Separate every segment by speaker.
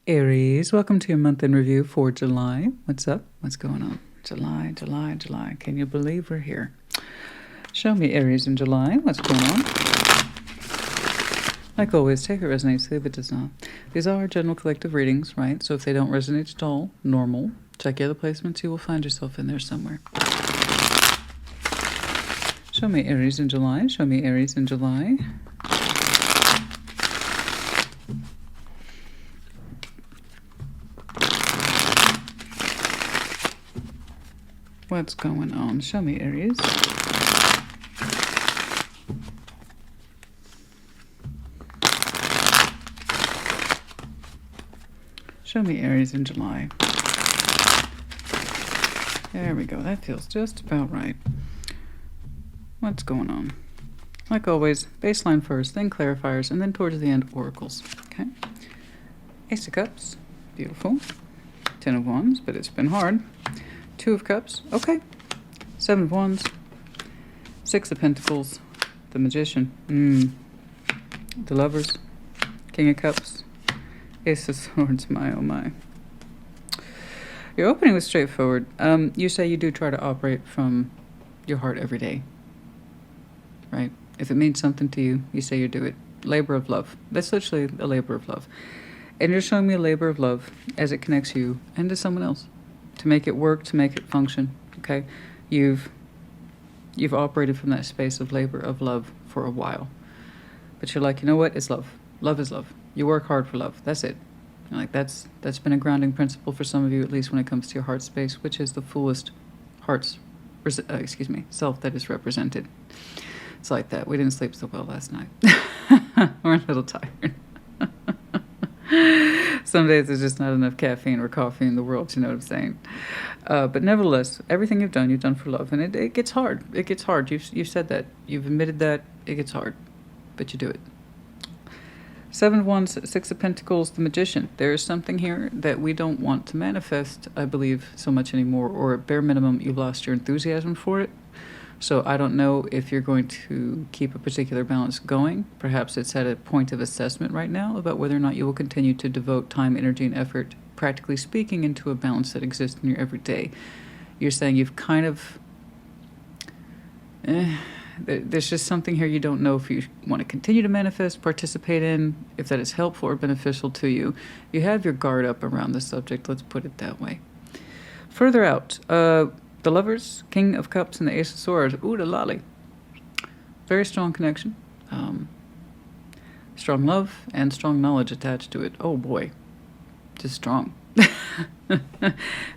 Speaker 1: Aries, welcome to your month in review for July. What's up? What's going on? July, July, July. Can you believe we're here? Show me Aries in July. What's going on? Like always, take it resonates, leave it does not. These are general collective readings, right? So if they don't resonate at all, normal. Check your other placements. You will find yourself in there somewhere. Show me Aries in July. Show me Aries in July. What's going on? Show me Aries. Show me Aries in July. There we go. That feels just about right. What's going on? Like always, baseline first, then clarifiers, and then towards the end, oracles. Okay. Ace of Cups. Beautiful. 10 of Wands, but it's been hard. 2 of Cups. Okay. 7 of Wands. 6 of Pentacles. The Magician. The Lovers. King of Cups. Ace of Swords. My, oh my. Your opening was straightforward. You say you do try to operate from your heart every day. Right? If it means something to you, you say you do it. Labor of love. That's literally a labor of love. And you're showing me a labor of love as it connects you and to someone else. To make it work, to make it function. Okay? You've operated from that space of labor of love for a while. But you're like, you know what? It's love. Love is love. You work hard for love. That's it. You're like that's been a grounding principle for some of you, at least when it comes to your heart space, which is the fullest self that is represented. It's like that. We didn't sleep so well last night. We're a little tired. Some days there's just not enough caffeine or coffee in the world, you know what I'm saying? But nevertheless, everything you've done for love. And it gets hard. It gets hard. You've said that. You've admitted that. It gets hard. But you do it. 7 of Wands, 6 of Pentacles, the Magician. There is something here that we don't want to manifest, I believe, so much anymore. Or at bare minimum, you've lost your enthusiasm for it. So I don't know if you're going to keep a particular balance going. Perhaps it's at a point of assessment right now about whether or not you will continue to devote time, energy, and effort, practically speaking, into a balance that exists in your everyday. You're saying you've kind of... there's just something here you don't know if you want to continue to manifest, participate in, if that is helpful or beneficial to you. You have your guard up around the subject, let's put it that way. Further out, the Lovers, King of Cups, and the Ace of Swords. Ooh, the lolly. Very strong connection. Strong love and strong knowledge attached to it. Oh boy. Just strong.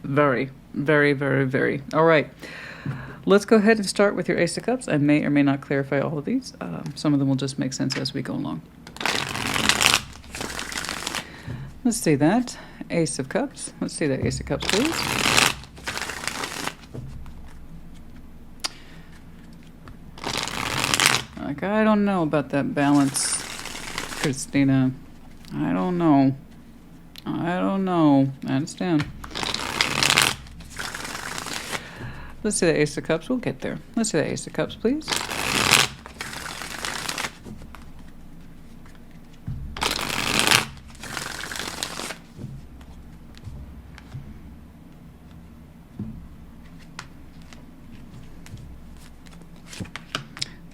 Speaker 1: Very, very, very, very. All right. Let's go ahead and start with your Ace of Cups. I may or may not clarify all of these. Some of them will just make sense as we go along. Let's see that. Ace of Cups. Let's see that Ace of Cups, please. Like, I don't know about that balance, Christina. I don't know. I understand. Let's see the Ace of Cups. We'll get there. Let's see the Ace of Cups, please.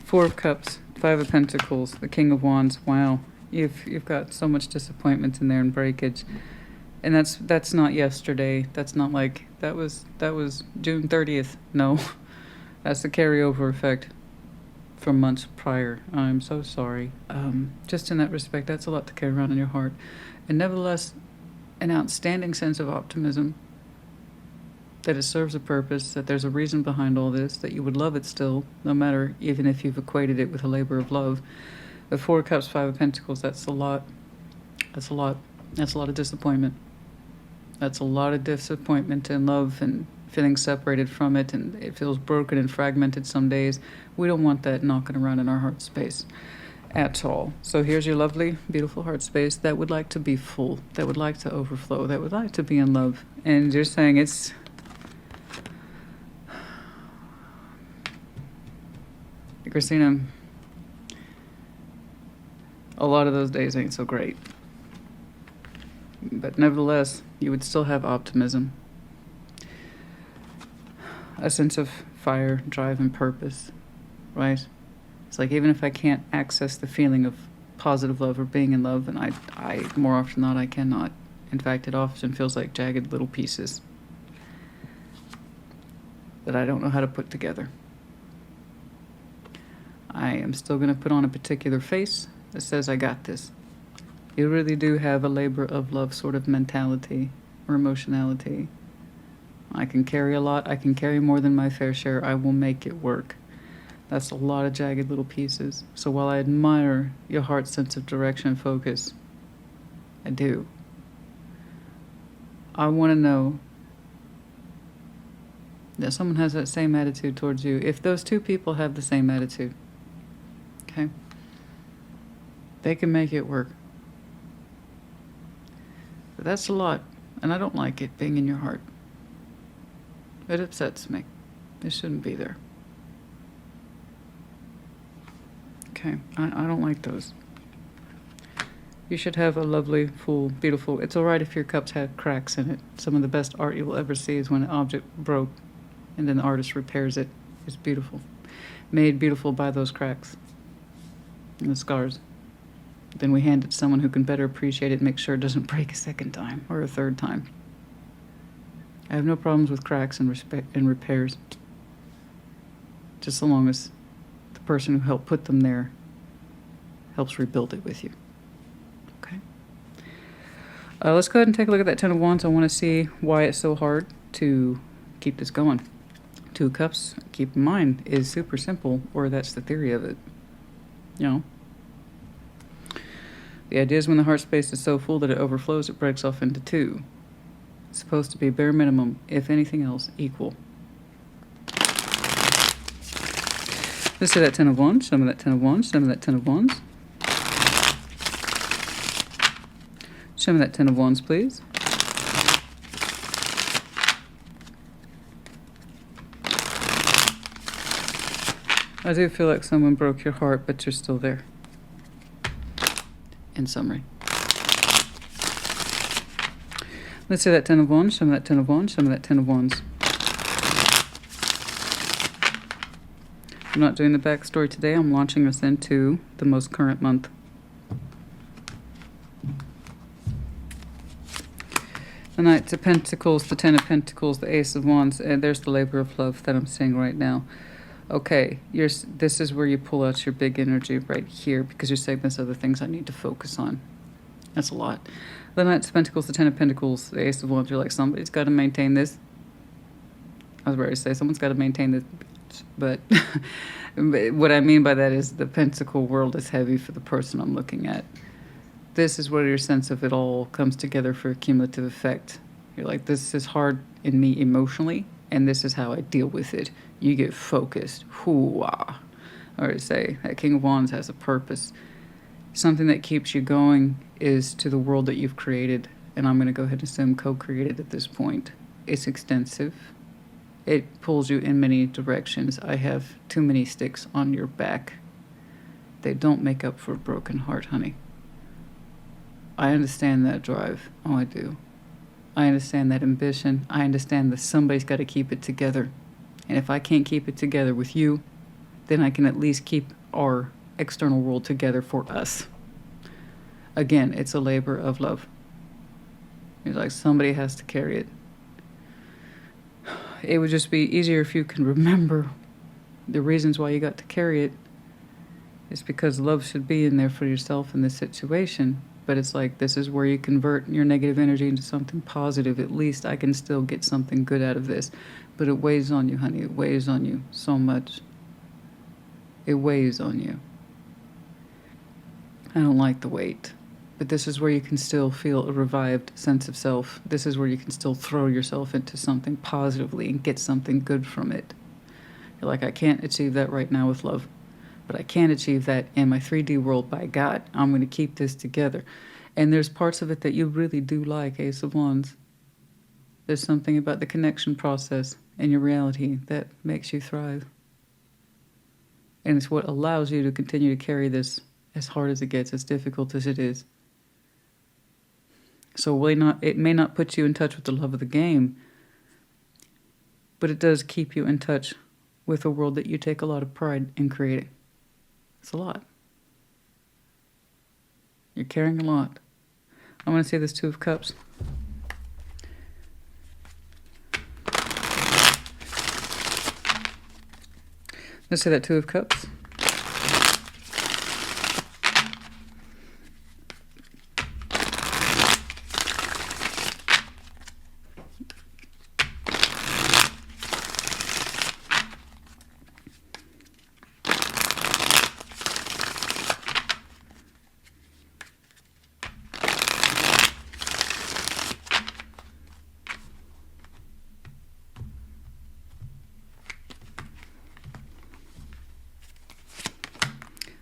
Speaker 1: Four of Cups, 5 of Pentacles, the King of Wands. Wow, you've got so much disappointment in there and breakage, and that's not yesterday. That's not like that was June 30th. No, that's the carryover effect from months prior. I'm so sorry. Just in that respect, that's a lot to carry around in your heart, and nevertheless, an outstanding sense of optimism. That it serves a purpose, that there's a reason behind all this, that you would love it still, no matter, even if you've equated it with a labor of love. The 4 of Cups, 5 of Pentacles, that's a lot. That's a lot. That's a lot of disappointment. That's a lot of disappointment in love and feeling separated from it, and it feels broken and fragmented some days. We don't want that knocking around in our heart space at all. So here's your lovely, beautiful heart space that would like to be full, that would like to overflow, that would like to be in love. And you're saying it's... Christina, a lot of those days ain't so great. But nevertheless, you would still have optimism, a sense of fire, drive, and purpose, right? It's like, even if I can't access the feeling of positive love or being in love, and I more often than not, I cannot. In fact, it often feels like jagged little pieces that I don't know how to put together. I am still going to put on a particular face that says, I got this. You really do have a labor of love sort of mentality or emotionality. I can carry a lot. I can carry more than my fair share. I will make it work. That's a lot of jagged little pieces. So while I admire your heart's sense of direction and focus, I do. I want to know that someone has that same attitude towards you. If those two people have the same attitude, okay, they can make it work. But that's a lot, and I don't like it being in your heart. It upsets me. It shouldn't be there. Okay, I don't like those. You should have a lovely, full, beautiful... It's all right if your cups have cracks in it. Some of the best art you will ever see is when an object broke and then the artist repairs it. It's beautiful. Made beautiful by those cracks and the scars. Then we hand it to someone who can better appreciate it and make sure it doesn't break a second time or a third time. I have no problems with cracks and repairs, just so long as the person who helped put them there helps rebuild it with you. Okay. Let's go ahead and take a look at that Ten of Wands. I want to see why it's so hard to keep this going. Two of Cups, keep in mind, is super simple, or that's the theory of it. You know, the idea is when the heart space is so full that it overflows, it breaks off into two. It's supposed to be bare minimum, if anything else, equal. Let's see that Ten of Wands, some of that Ten of Wands, some of that Ten of Wands. Show me that Ten of Wands, please. I do feel like someone broke your heart, but you're still there. In summary. Let's see that Ten of Wands, some of that Ten of Wands, some of that Ten of Wands. I'm not doing the backstory today. I'm launching us into the most current month. The Knight of Pentacles, the Ten of Pentacles, the Ace of Wands, and there's the labor of love that I'm seeing right now. Okay, this is where you pull out your big energy right here, because you're saying there's other things I need to focus on. That's a lot. The Knight of Pentacles, the Ten of Pentacles, the Ace of Wands, you're like, somebody's got to maintain this. I was ready to say, someone's got to maintain this, but what I mean by that is the Pentacle world is heavy for the person I'm looking at. This is where your sense of it all comes together for a cumulative effect. You're like, this is hard in me emotionally, and this is how I deal with it. You get focused. Hoo-ah. I already say that King of Wands has a purpose. Something that keeps you going is to the world that you've created, and I'm going to go ahead and assume co-created at this point. It's extensive. It pulls you in many directions. I have too many sticks on your back. They don't make up for a broken heart, honey. I understand that drive. Oh, I do. I understand that ambition. I understand that somebody's got to keep it together. And if I can't keep it together with you, then I can at least keep our external world together for us. Again, it's a labor of love. It's like somebody has to carry it. It would just be easier if you can remember the reasons why you got to carry it. It's because love should be in there for yourself in this situation. But it's like, this is where you convert your negative energy into something positive. At least I can still get something good out of this. But it weighs on you, honey. It weighs on you so much. It weighs on you. I don't like the weight. But this is where you can still feel a revived sense of self. This is where you can still throw yourself into something positively and get something good from it. You're like, I can't achieve that right now with love. But I can achieve that in my 3D world. By God, I'm going to keep this together. And there's parts of it that you really do like, Ace of Wands. There's something about the connection process and your reality that makes you thrive. And it's what allows you to continue to carry this as hard as it gets, as difficult as it is. So it may not put you in touch with the love of the game, but it does keep you in touch with a world that you take a lot of pride in creating. It's a lot. You're carrying a lot. I want to say this Two of Cups. Let's say that Two of Cups.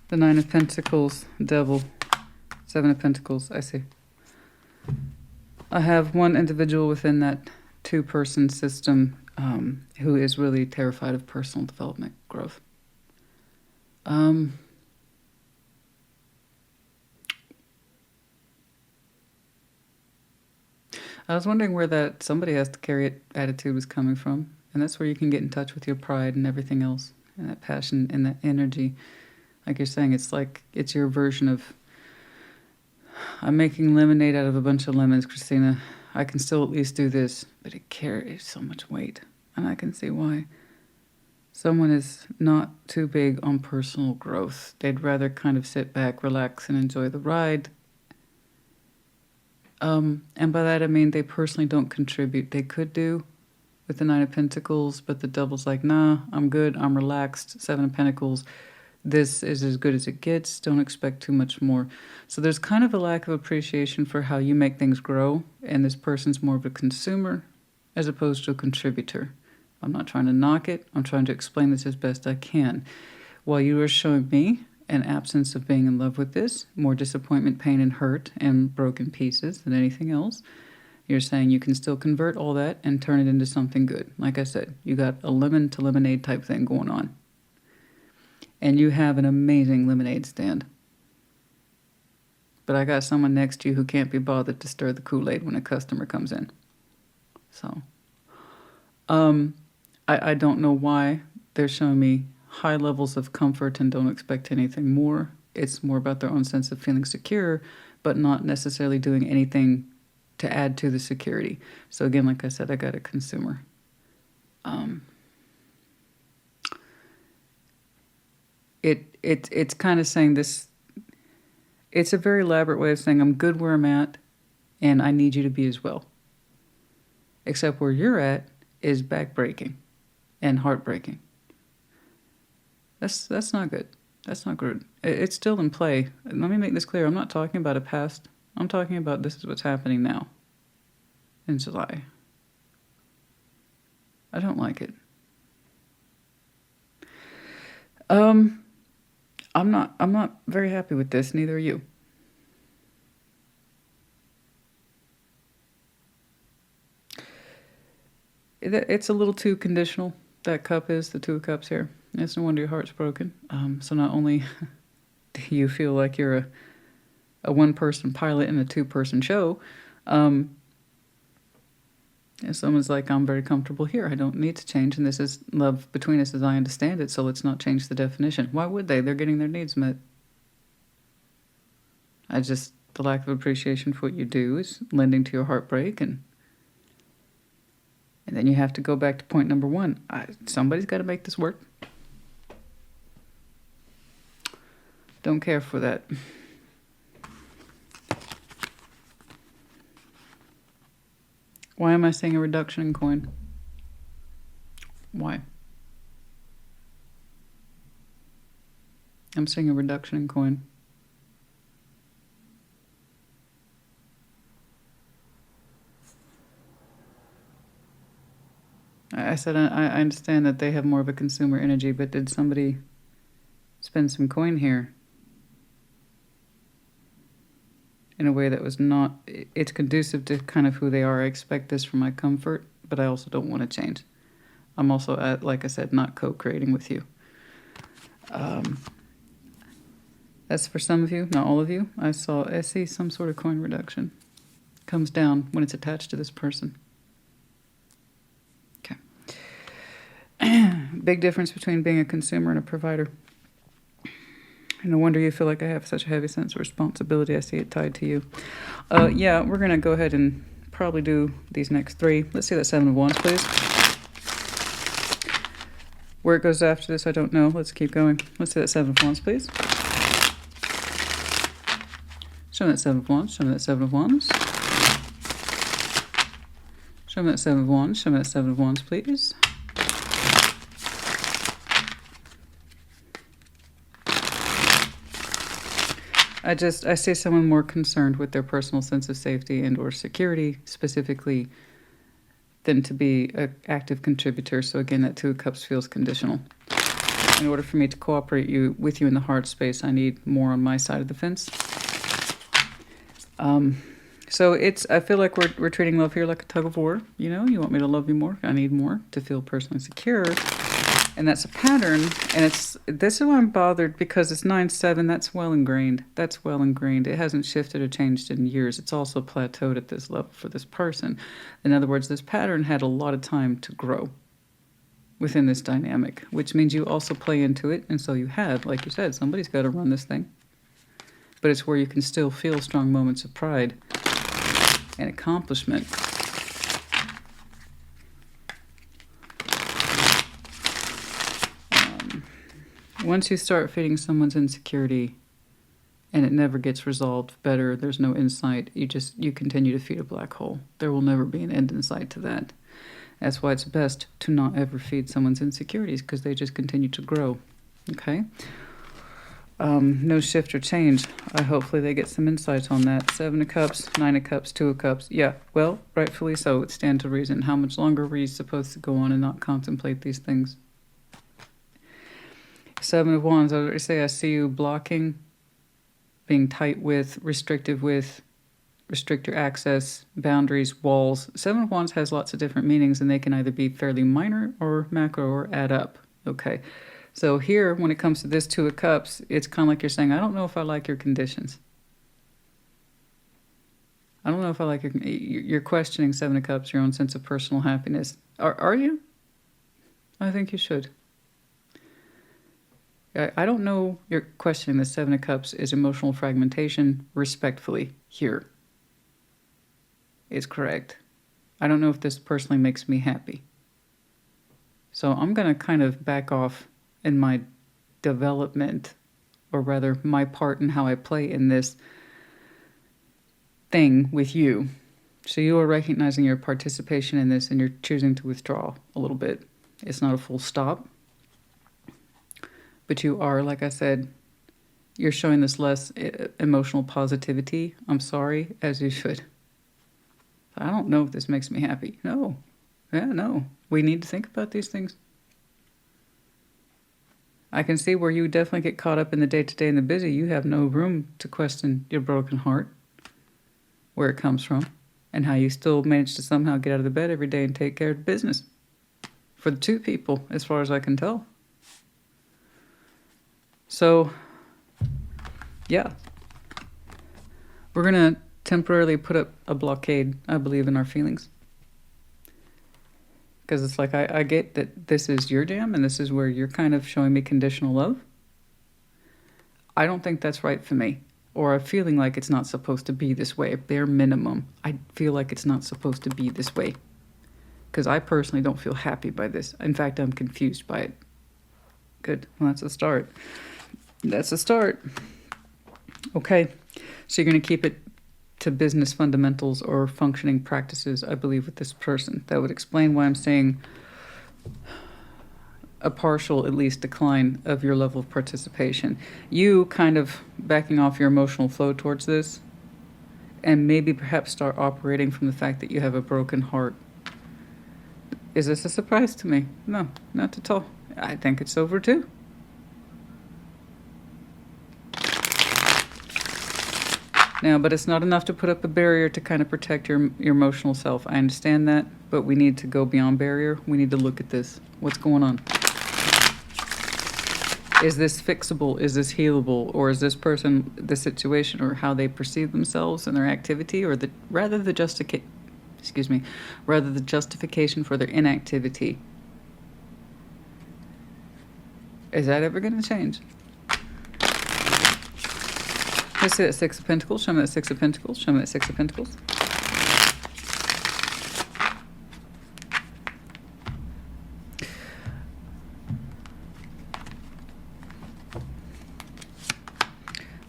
Speaker 1: The Nine of Pentacles, Devil, Seven of Pentacles, I see. I have one individual within that two-person system who is really terrified of personal development, growth. I was wondering where that somebody has to carry it attitude was coming from. And that's where you can get in touch with your pride and everything else, and that passion and that energy. Like you're saying, it's like it's your version of, I'm making lemonade out of a bunch of lemons, Christina. I can still at least do this, but it carries so much weight. And I can see why. Someone is not too big on personal growth. They'd rather kind of sit back, relax, and enjoy the ride. And by that I mean they personally don't contribute. They could do with the Nine of Pentacles, but the Devil's like, nah, I'm good, I'm relaxed. Seven of Pentacles. This is as good as it gets. Don't expect too much more. So there's kind of a lack of appreciation for how you make things grow. And this person's more of a consumer as opposed to a contributor. I'm not trying to knock it. I'm trying to explain this as best I can. While you are showing me an absence of being in love with this, more disappointment, pain, and hurt, and broken pieces than anything else, you're saying you can still convert all that and turn it into something good. Like I said, you got a lemon to lemonade type thing going on. And you have an amazing lemonade stand. But I got someone next to you who can't be bothered to stir the Kool-Aid when a customer comes in. So, I don't know why they're showing me high levels of comfort and don't expect anything more. It's more about their own sense of feeling secure, but not necessarily doing anything to add to the security. So again, like I said, I got a consumer. It's kind of saying this, it's a very elaborate way of saying I'm good where I'm at and I need you to be as well. Except where you're at is backbreaking and heartbreaking. That's not good. That's not good. It's still in play. Let me make this clear. I'm not talking about a past. I'm talking about this is what's happening now in July. I don't like it. I'm not very happy with this, neither are you. It's a little too conditional, that cup is, the Two of Cups here. It's no wonder your heart's broken. So not only do you feel like you're a one-person pilot in a two-person show, and someone's like, I'm very comfortable here. I don't need to change. And this is love between us as I understand it, so let's not change the definition. Why would they? They're getting their needs met. The lack of appreciation for what you do is lending to your heartbreak. And then you have to go back to point number one. Somebody's got to make this work. Don't care for that. Why am I seeing a reduction in coin? Why? I'm seeing a reduction in coin. I said I understand that they have more of a consumer energy, but did somebody spend some coin here in a way that was not, it's conducive to kind of who they are. I expect this for my comfort, but I also don't want to change. I'm also, like I said, not co-creating with you. That's for some of you, not all of you. I see some sort of coin reduction. comes down when it's attached to this person. Okay. Big difference between being a consumer and a provider. No wonder you feel like I have such a heavy sense of responsibility. I see it tied to you. Yeah, we're going to go ahead and probably do these next three. Let's see that Seven of Wands, please. Where it goes after this, I don't know. Let's keep going. Let's see that Seven of Wands, please. Show me that Seven of Wands. Show me that Seven of Wands. Show me that Seven of Wands. Show me that Seven of Wands, please. I see someone more concerned with their personal sense of safety and or security specifically than to be an active contributor. So again, that Two of Cups feels conditional. In order for me to cooperate with you in the heart space, I need more on my side of the fence. So I feel like we're treating love here like a tug of war. You know, you want me to love you more. I need more to feel personally secure. And that's a pattern. And this is why I'm bothered, because it's 9-7. That's well ingrained. That's well ingrained. It hasn't shifted or changed in years. It's also plateaued at this level for this person. In other words, this pattern had a lot of time to grow within this dynamic, which means you also play into it. And so you have, like you said, somebody's got to run this thing. But it's where you can still feel strong moments of pride and accomplishment. Once you start feeding someone's insecurity and it never gets resolved better, there's no insight, you continue to feed a black hole. There will never be an end in sight to that. That's why it's best to not ever feed someone's insecurities, because they just continue to grow. Okay? No shift or change. Hopefully they get some insights on that. 7 of Cups, 9 of Cups, 2 of Cups. Yeah, well, rightfully so. It stands to reason. How much longer were you supposed to go on and not contemplate these things? 7 of Wands, I already say I see you blocking, being tight with, restrict your access, boundaries, walls. 7 of Wands has lots of different meanings, and they can either be fairly minor or macro or add up. Okay, so here, when it comes to this 2 of Cups, it's kind of like you're saying, I don't know if I like your conditions. I don't know if I like you're questioning 7 of Cups, your own sense of personal happiness. Are you? I think you should. I don't know, you're questioning the 7 of Cups is emotional fragmentation, respectfully, here. It's correct. I don't know if this personally makes me happy. So I'm going to kind of back off in my development, or rather my part in how I play in this thing with you. So you are recognizing your participation in this and you're choosing to withdraw a little bit. It's not a full stop. But you are, like I said, you're showing this less emotional positivity. I'm sorry, as you should. I don't know if this makes me happy. No. Yeah, no. We need to think about these things. I can see where you definitely get caught up in the day-to-day and the busy. You have no room to question your broken heart, where it comes from, and how you still manage to somehow get out of the bed every day and take care of business. For the two people, as far as I can tell. So, yeah, we're going to temporarily put up a blockade, I believe, in our feelings. Because it's like, I get that this is your jam and this is where you're kind of showing me conditional love. I don't think that's right for me. Or I'm feeling like it's not supposed to be this way. At bare minimum, I feel like it's not supposed to be this way. Because I personally don't feel happy by this. In fact, I'm confused by it. Good. Well, that's a start. That's a start. Okay. So you're going to keep it to business fundamentals or functioning practices, I believe, with this person. That would explain why I'm saying a partial, at least, decline of your level of participation. You kind of backing off your emotional flow towards this, and maybe perhaps start operating from the fact that you have a broken heart. Is this a surprise to me? No, not at all. I think it's over too. Now, but it's not enough to put up a barrier to kind of protect your emotional self. I understand that, but we need to go beyond barrier. We need to look at this. What's going on? Is this fixable? Is this healable? Or is this person, the situation, or how they perceive themselves and their activity, or rather the justification for their inactivity? Is that ever going to change? Let's see that Six of Pentacles. Show me that Six of Pentacles. Show me that Six of Pentacles.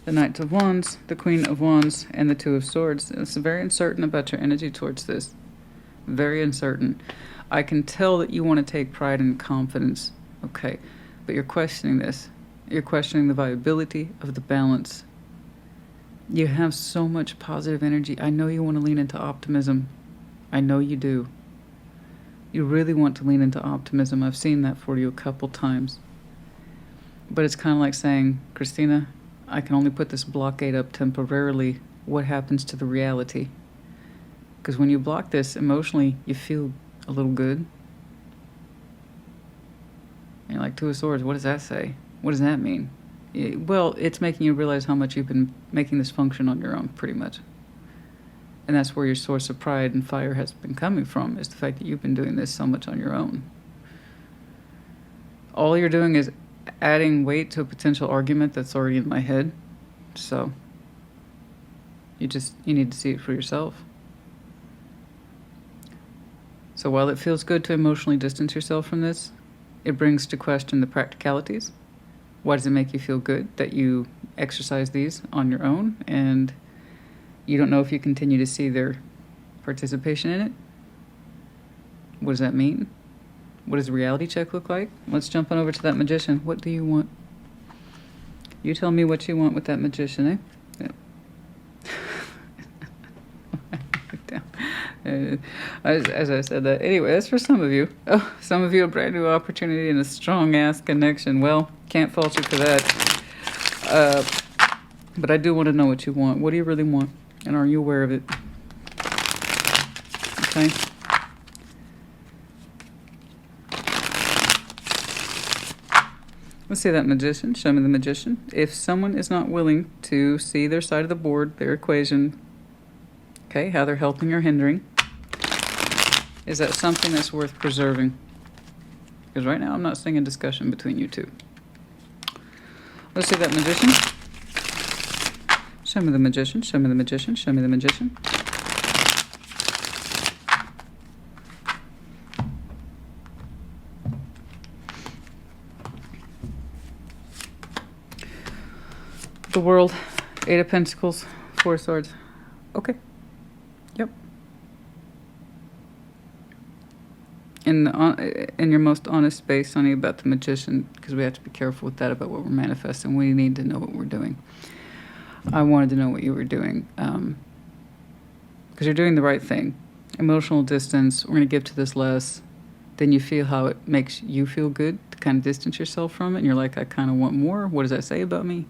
Speaker 1: The Knight of Wands, the Queen of Wands, and the Two of Swords. It's very uncertain about your energy towards this. Very uncertain. I can tell that you want to take pride and confidence. Okay. But you're questioning this. You're questioning the viability of the balance. You have so much positive energy. I know you want to lean into optimism. I know you do. You really want to lean into optimism. I've seen that for you a couple times. But it's kind of like saying, Christina, I can only put this blockade up temporarily. What happens to the reality? Because when you block this emotionally, you feel a little good. And you're like, Two of Swords, what does that say? What does that mean? Well, it's making you realize how much you've been making this function on your own, pretty much. And that's where your source of pride and fire has been coming from, is the fact that you've been doing this so much on your own. All you're doing is adding weight to a potential argument that's already in my head. So, you need to see it for yourself. So while it feels good to emotionally distance yourself from this, it brings to question the practicalities. Why does it make you feel good that you exercise these on your own and you don't know if you continue to see their participation in it? What does that mean? What does a reality check look like? Let's jump on over to that Magician. What do you want? You tell me what you want with that Magician, eh? As I said that. Anyway, that's for some of you. Oh, some of you a brand new opportunity and a strong-ass connection. Well, can't fault you for that. But I do want to know what you want. What do you really want? And are you aware of it? Okay. Let's see that Magician. Show me the Magician. If someone is not willing to see their side of the board, their equation, okay, how they're helping or hindering, is that something that's worth preserving? Because right now I'm not seeing a discussion between you two. Let's see that Magician. Show me the Magician. Show me the Magician. Show me the Magician. The World. Eight of Pentacles. Four of Swords. Okay. Yep. In your most honest space, honey, about the Magician, because we have to be careful with that about what we're manifesting. We need to know what we're doing. I wanted to know what you were doing, because you're doing the right thing. Emotional distance. We're going to give to this less. Then you feel how it makes you feel good to kind of distance yourself from it, and you're like, I kind of want more. What does that say about me?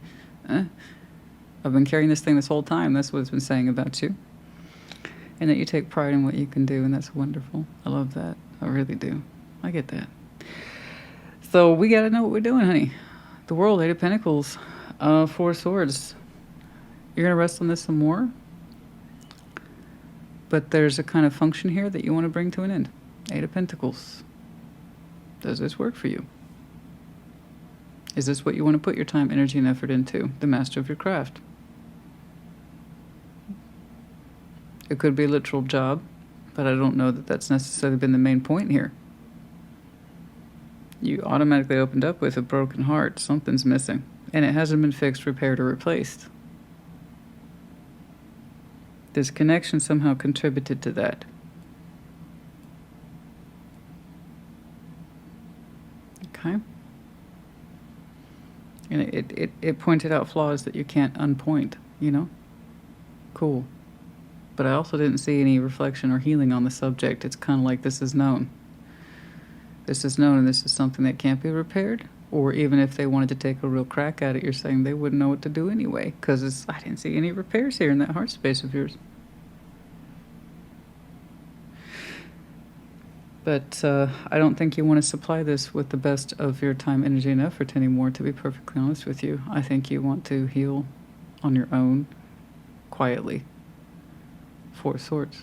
Speaker 1: I've been carrying this thing this whole time. That's what it's been saying about you. And that you take pride in what you can do, and that's wonderful. I love that. I really do. I get that. So we got to know what we're doing, honey. The World, Eight of Pentacles, Four of Swords. You're going to rest on this some more. But there's a kind of function here that you want to bring to an end. Eight of Pentacles. Does this work for you? Is this what you want to put your time, energy, and effort into? The master of your craft. It could be a literal job, but I don't know that that's necessarily been the main point here. You automatically opened up with a broken heart. Something's missing. And it hasn't been fixed, repaired, or replaced. This connection somehow contributed to that. Okay? And it pointed out flaws that you can't unpoint, you know? Cool. But I also didn't see any reflection or healing on the subject. It's kind of like this is known. This is known, and this is something that can't be repaired. Or even if they wanted to take a real crack at it, you're saying they wouldn't know what to do anyway. Because I didn't see any repairs here in that heart space of yours. But I don't think you want to supply this with the best of your time, energy, and effort anymore, to be perfectly honest with you. I think you want to heal on your own, quietly, Four of Swords.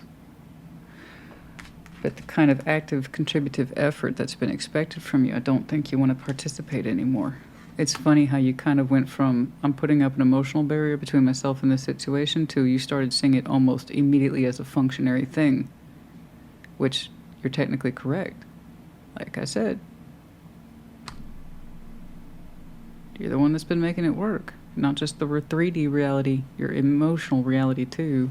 Speaker 1: But the kind of active, contributive effort that's been expected from you, I don't think you want to participate anymore. It's funny how you kind of went from, I'm putting up an emotional barrier between myself and this situation, to you started seeing it almost immediately as a functionary thing, which you're technically correct. Like I said, you're the one that's been making it work. Not just the 3D reality, your emotional reality too.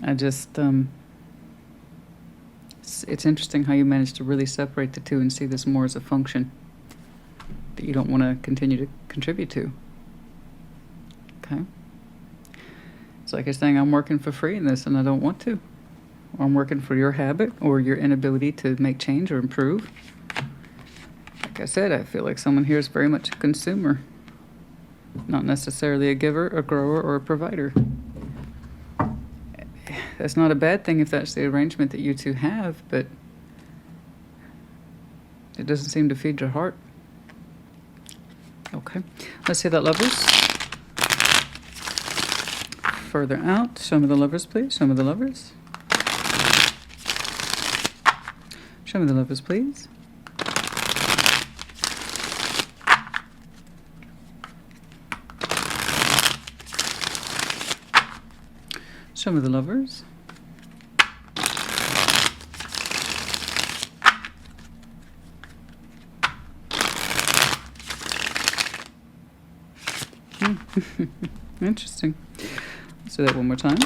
Speaker 1: I just, it's interesting how you managed to really separate the two and see this more as a function that you don't want to continue to contribute to. Okay? It's like you're saying, I'm working for free in this and I don't want to. Or I'm working for your habit or your inability to make change or improve. Like I said, I feel like someone here is very much a consumer, not necessarily a giver, a grower, or a provider. That's not a bad thing if that's the arrangement that you two have, but it doesn't seem to feed your heart. Okay, let's see that, Lovers. Further out, show me the Lovers, please. Show me the Lovers. Show me the Lovers, please. Show me the Lovers. Interesting. Let's do that one more time.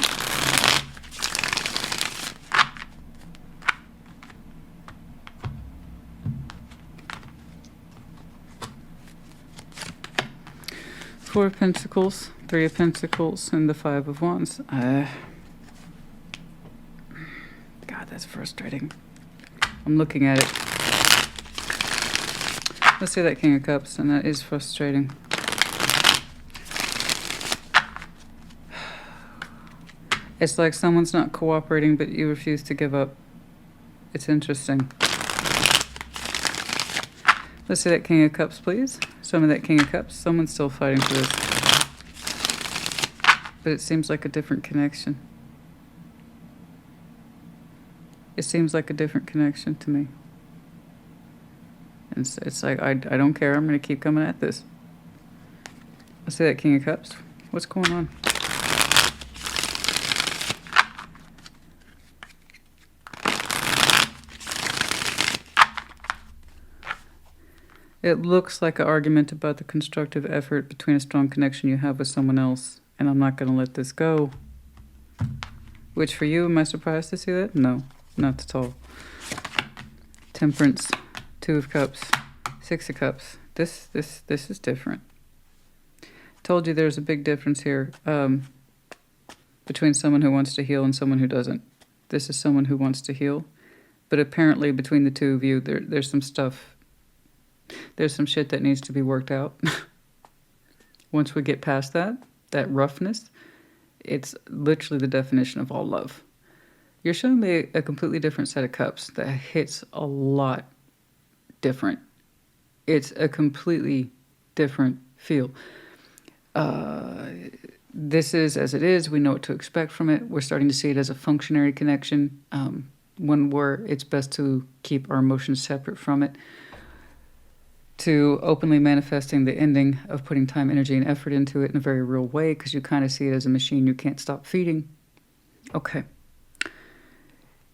Speaker 1: Four of Pentacles, Three of Pentacles, and the Five of Wands. God, that's frustrating. I'm looking at it. Let's see that King of Cups, and that is frustrating. It's like someone's not cooperating, but you refuse to give up. It's interesting. Let's see that King of Cups, please. Show me that King of Cups. Someone's still fighting for this. But it seems like a different connection. It seems like a different connection to me. And it's like, I don't care. I'm going to keep coming at this. Let's see that King of Cups. What's going on? It looks like an argument about the constructive effort between a strong connection you have with someone else, and I'm not going to let this go. Which for you, am I surprised to see that? No, not at all. Temperance, Two of Cups, Six of Cups. This is different. Told you there's a big difference here between someone who wants to heal and someone who doesn't. This is someone who wants to heal, but apparently between the two of you, there's some stuff. There's some shit that needs to be worked out. Once we get past that roughness, it's literally the definition of all love. You're showing me a completely different set of cups that hits a lot different. It's a completely different feel. This is as it is. We know what to expect from it. We're starting to see it as a functionary connection, one where it's best to keep our emotions separate from it, to openly manifesting the ending of putting time, energy, and effort into it in a very real way, because you kind of see it as a machine you can't stop feeding. Okay.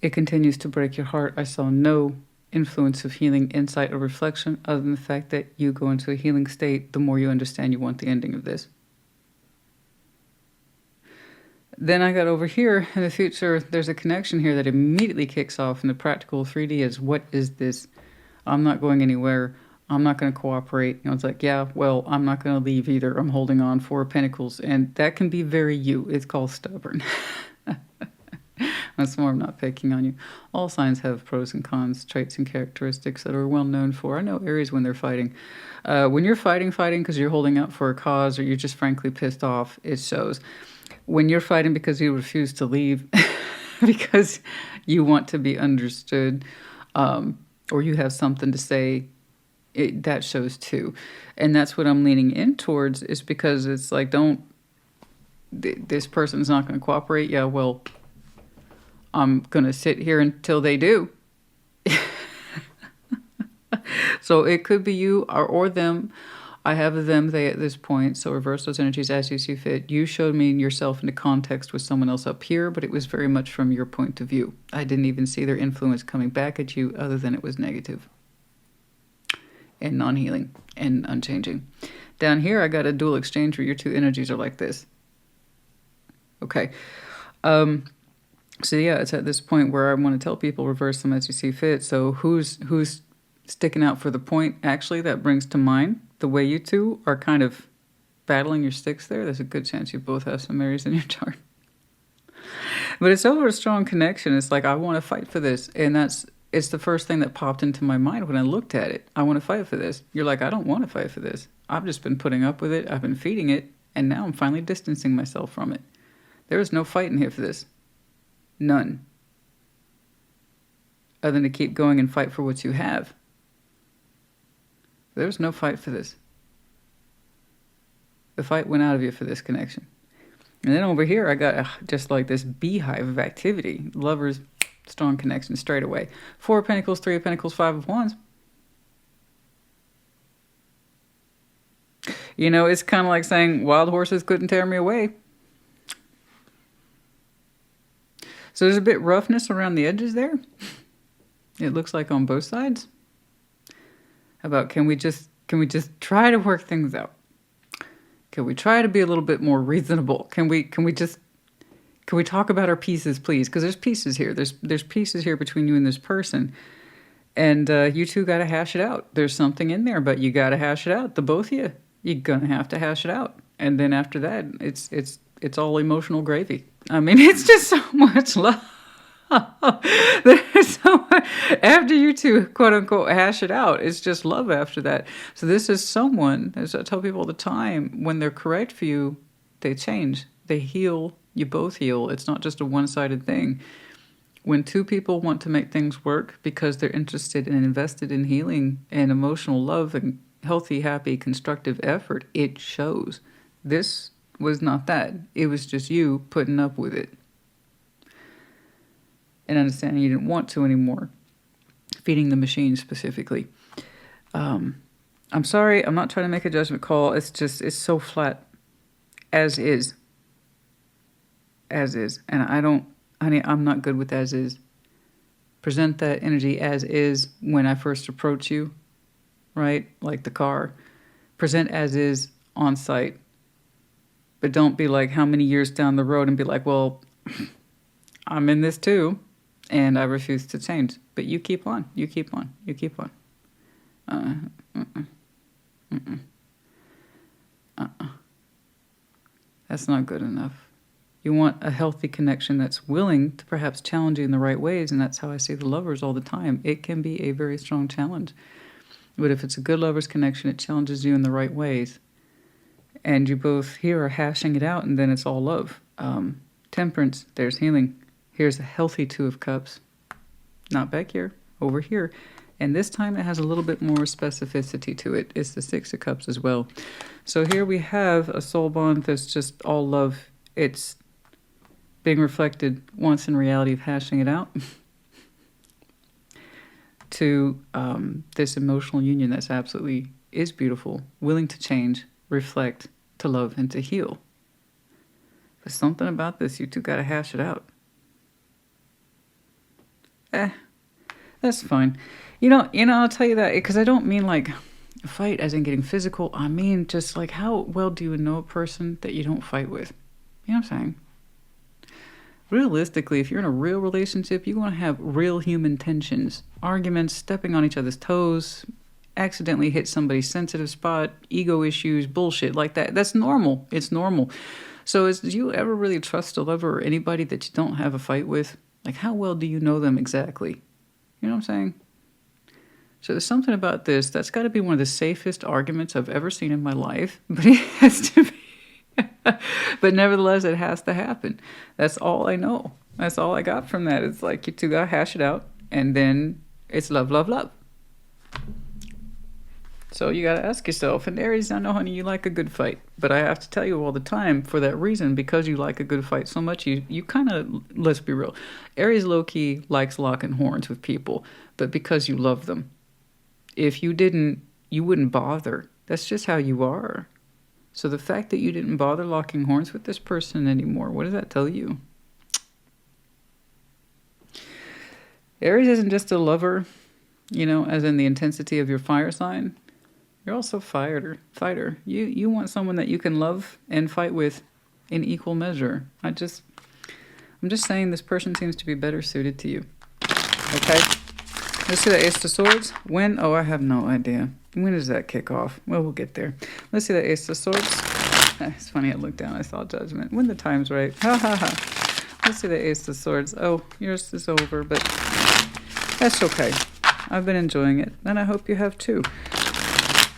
Speaker 1: It continues to break your heart. I saw no influence of healing, insight, or reflection, other than the fact that you go into a healing state the more you understand you want the ending of this. Then I got over here in the future. There's a connection here that immediately kicks off in the practical 3D is, what is this? I'm not going anywhere. I'm not going to cooperate. It's like, yeah, well, I'm not going to leave either. I'm holding on. Four of Pentacles. And that can be very you. It's called stubborn. That's more, I'm not picking on you. All signs have pros and cons, traits and characteristics that are well known for. I know Aries when they're fighting. When you're fighting because you're holding out for a cause or you're just frankly pissed off, it shows. When you're fighting because you refuse to leave, because you want to be understood, or you have something to say. That shows too. And that's what I'm leaning in towards, is because it's like, this person's not going to cooperate. Yeah, well, I'm going to sit here until they do. So it could be you or them. I have a them, they at this point. So reverse those energies as you see fit. You showed me yourself into context with someone else up here, but it was very much from your point of view. I didn't even see their influence coming back at you other than it was negative and non-healing and unchanging. Down here, I got a dual exchange where your two energies are like this. Okay. So yeah, it's at this point where I want to tell people reverse them as you see fit. So who's sticking out for the point? Actually, that brings to mind the way you two are kind of battling your sticks there. There's a good chance you both have some Aries in your chart. But it's over a strong connection. It's like, I want to fight for this. And it's the first thing that popped into my mind when I looked at it. I want to fight for this. You're like, I don't want to fight for this. I've just been putting up with it. I've been feeding it. And now I'm finally distancing myself from it. There is no fight in here for this. None. Other than to keep going and fight for what you have. There's no fight for this. The fight went out of you for this connection. And then over here, I got just like this beehive of activity. Lovers, strong connection straight away. 4 of Pentacles, 3 of Pentacles, 5 of Wands. You know, it's kind of like saying wild horses couldn't tear me away. So there's a bit roughness around the edges there. It looks like on both sides. How about can we just try to work things out? Can we try to be a little bit more reasonable? Can we talk about our pieces, please? Because there's pieces here. There's pieces here between you and this person. And you two got to hash it out. There's something in there, but you got to hash it out. The both of you. You're going to have to hash it out. And then after that, it's all emotional gravy. I mean, it's just so much love. There's so much. After you two, quote unquote, hash it out, it's just love after that. So this is someone, as I tell people all the time, when they're correct for you, they change. They heal. You both heal. It's not just a one-sided thing. When two people want to make things work because they're interested and invested in healing and emotional love and healthy, happy, constructive effort, it shows. This was not that. It was just you putting up with it. And understanding you didn't want to anymore. Feeding the machine specifically. I'm sorry, I'm not trying to make a judgment call. It's so flat. As is. As is. And I'm not good with as is. Present that energy as is when I first approach you. Right? Like the car. Present as is on site. But don't be like how many years down the road and be like, well, I'm in this too. And I refuse to change. But you keep on. You keep on. You keep on. That's not good enough. You want a healthy connection that's willing to perhaps challenge you in the right ways. And that's how I see the lovers all the time. It can be a very strong challenge. But if it's a good lovers connection, it challenges you in the right ways. And you both here are hashing it out, and then it's all love. Temperance, there's healing. Here's a healthy 2 of Cups. Not back here, over here. And this time it has a little bit more specificity to it. It's the 6 of Cups as well. So here we have a soul bond that's just all love. It's being reflected once in reality of hashing it out to this emotional union that's absolutely is beautiful, willing to change, reflect, to love, and to heal. There's something about this. You two got to hash it out. That's fine. You know, I'll tell you that because I don't mean like fight as in getting physical. I mean just like how well do you know a person that you don't fight with? You know what I'm saying? Realistically, if you're in a real relationship, you want to have real human tensions, arguments, stepping on each other's toes, accidentally hit somebody's sensitive spot, ego issues, bullshit like that. That's normal. It's normal. So do you ever really trust a lover or anybody that you don't have a fight with? Like, how well do you know them exactly? You know what I'm saying? So there's something about this. That's got to be one of the safest arguments I've ever seen in my life. But it has to be. But nevertheless, it has to happen. That's all I know. That's all I got from that. It's like you two gotta hash it out, and then it's love, love, love. So you gotta ask yourself, and Aries, I know, honey, you like a good fight, but I have to tell you all the time, for that reason, because you like a good fight so much, you kind of, let's be real, Aries low-key likes locking horns with people, but because you love them. If you didn't, you wouldn't bother. That's just how you are. So the fact that you didn't bother locking horns with this person anymore, what does that tell you? Aries isn't just a lover, you know, as in the intensity of your fire sign. You're also a fighter. You want someone that you can love and fight with in equal measure. I'm just saying this person seems to be better suited to you. Okay? Let's see the Ace of Swords. When? Oh, I have no idea. When does that kick off? Well, we'll get there. Let's see the Ace of Swords. It's funny, I looked down, I saw Judgment. When the time's right. Ha ha ha. Let's see the Ace of Swords. Oh, yours is over, but that's okay. I've been enjoying it, and I hope you have too.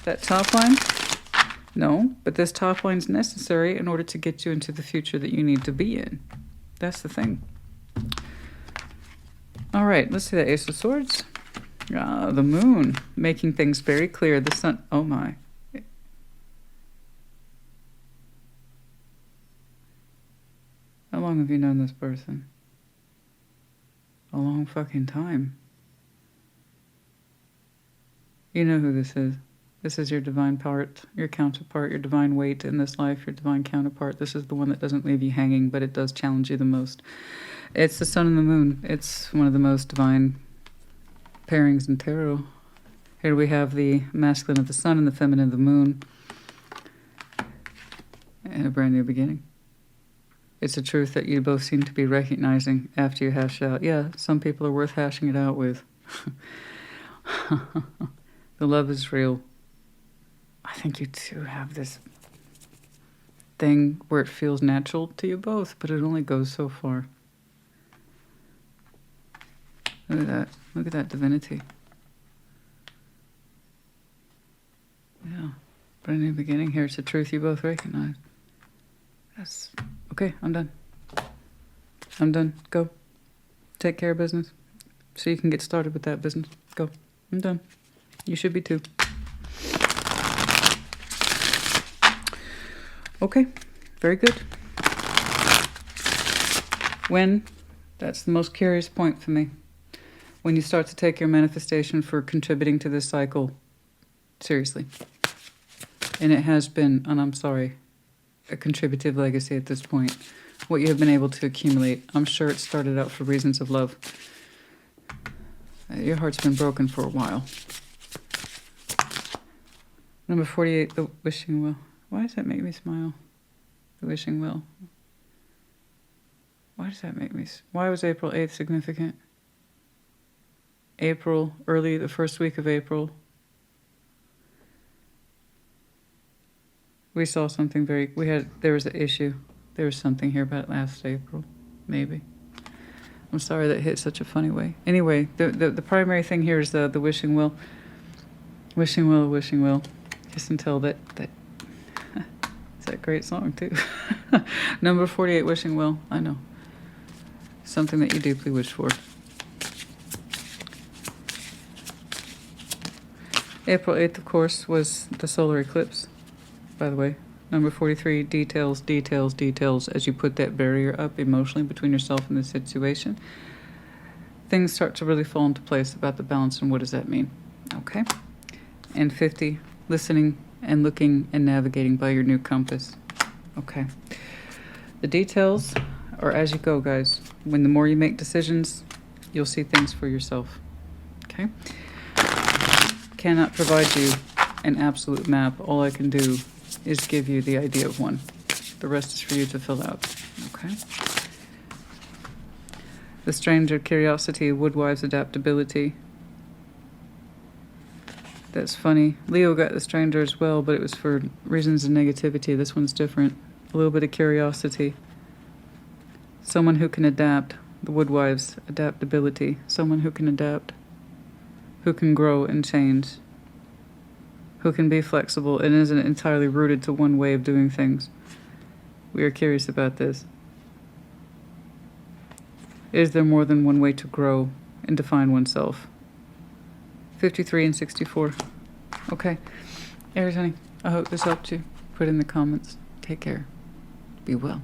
Speaker 1: That top line? No, but this top line's necessary in order to get you into the future that you need to be in. That's the thing. All right, let's see the Ace of Swords. Ah, the moon, making things very clear. The sun, oh my. How long have you known this person? A long fucking time. You know who this is. This is your divine part, your counterpart, your divine weight in this life, your divine counterpart. This is the one that doesn't leave you hanging, but it does challenge you the most. It's the sun and the moon. It's one of the most divine pairings in tarot. Here we have the masculine of the sun and the feminine of the moon. And a brand new beginning. It's a truth that you both seem to be recognizing after you hash it out. Yeah, some people are worth hashing it out with. The love is real. I think you two have this thing where it feels natural to you both, but it only goes so far. Look at that. Look at that divinity. Yeah. Brand new beginning here. It's a truth you both recognize. That's okay. I'm done. I'm done. Go. Take care of business so you can get started with that business. Go. I'm done. You should be too. Okay. Very good. When? That's the most curious point for me. When you start to take your manifestation for contributing to this cycle seriously. And it has been, and I'm sorry, a contributive legacy at this point. What you have been able to accumulate. I'm sure it started out for reasons of love. Your heart's been broken for a while. Number 48, the wishing well. Why does that make me smile? The wishing well. Why does that make me... Why was April 8th significant? April, early, the first week of April. We saw something very... There was an issue. There was something here about last April. Maybe. I'm sorry that hit such a funny way. Anyway, the primary thing here is the wishing well. Wishing well, wishing well. Kiss and tell that it's that great song too. Number 48, wishing well. I know. Something that you deeply wish for. April 8th, of course, was the solar eclipse, by the way. Number 43, details, details, details. As you put that barrier up emotionally between yourself and the situation, things start to really fall into place about the balance and what does that mean. Okay? And 50, listening and looking and navigating by your new compass. Okay. The details are as you go, guys. When the more you make decisions, you'll see things for yourself. Okay? Cannot provide you an absolute map. All I can do is give you the idea of one. The rest is for you to fill out. Okay? The stranger, curiosity, woodwife's adaptability. That's funny. Leo got the stranger as well, but it was for reasons of negativity. This one's different. A little bit of curiosity. Someone who can adapt. The woodwife's adaptability. Someone who can adapt. Who can grow and change. Who can be flexible and isn't entirely rooted to one way of doing things. We are curious about this. Is there more than one way to grow and define oneself? 53 and 64. Okay. Aries, honey, I hope this helped you. Put in the comments. Take care. Be well.